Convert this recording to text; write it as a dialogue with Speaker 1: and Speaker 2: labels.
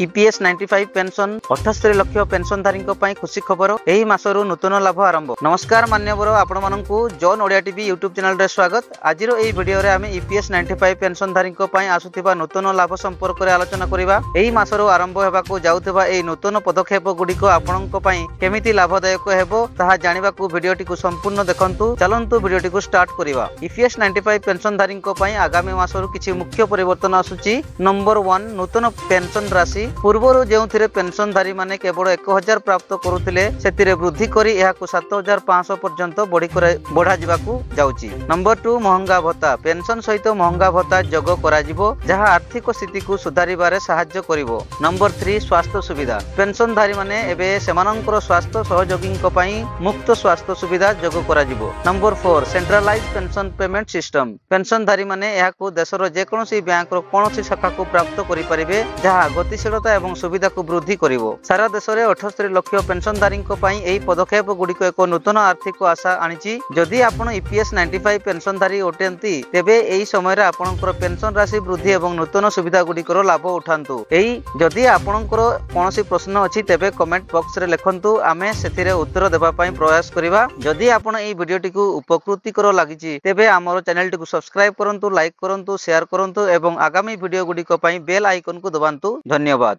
Speaker 1: EPS 95 pension 78 लक्ष पेंशनधारी खुशी खबर एही मासरू नूतन लाभ आरंभ। नमस्कार मान्यवर आपण मानकू जॉन ओडिया टीवी यूट्यूब चैनल रे स्वागत। आजिर एही वीडियो रे आमे ईपीएस 95 पेंशनधारी आसुथिबा नूतन लाभ संपर्क रे आलोचना करिबा। एही मासरू आरंभ हेबाकू जाउथिबा एही नूतन पदक्षेप गुडीको आपणक पई केमिति लाभदायक हेबो ताहा जानिबाकू वीडियोटी को संपूर्ण देखंतु। चलंतु वीडियोटी को स्टार्ट करिबा। ईपीएस 95 पेंशनधारी आगामी मासरू किछि मुख्य परिवर्तन आसुची। नंबर 1 नूतन पेंशन राशि पूर्वरु जेउथिरे पेंशनधारी माने केवल 1000 प्राप्त करुथिले सेतिरे वृद्धि करी एहाकू 7500 पर्यंत बढ़ा जिबाकू जाउची। नंबर 2 महंगा भत्ता पेंशन सहित महंगा भत्ता जोग कराजिबो जहा आर्थिक स्थिति को सुधारिबारे सहाय्य करिवो। नंबर 3 स्वास्थ्य सुविधा पेंशनधारी माने एबे सेमानंकर स्वास्थ्य सहयोगींक पई मुक्त स्वास्थ्य सुविधा जोग कराजिबो। Number 4 centralise pension payment system पेंशनधारी माने एहाकू देशर जे कोनोसी बैंक रो कोनोसी शाखा को प्राप्त करि परिबे जहा गतिशीलता एवं सुविधा को वृद्धि करिवो। सारा देश रे 78 लक्ष पेंशनधारी पई एही पदक्षेप गुडी को एक नूतन आर्थिक आशा आनिची। जदि आपण ईपीएस 95 पेंशनधारी ओटेंती तेबे एही समय रे आपणकर पेंशन राशि वृद्धि एवं नूतन सुविधा गुडी को लाभ उठांतु। एही जदि आपणकर कोनोसी प्रश्न अछि तेबे कमेंट बॉक्स रे लिखंतु आमे सेथिरे उत्तर देबा पई प्रयास करिवा। जदि आपण एही वीडियोटी को उपकृतिकर लागिची तेबे हमर चैनल टी को सब्सक्राइब करंतु, लाइक करंतु, शेयर करंतु एवं आगामी वीडियो गुडी को पई बेल आइकन को दबांतु। धन्यवाद।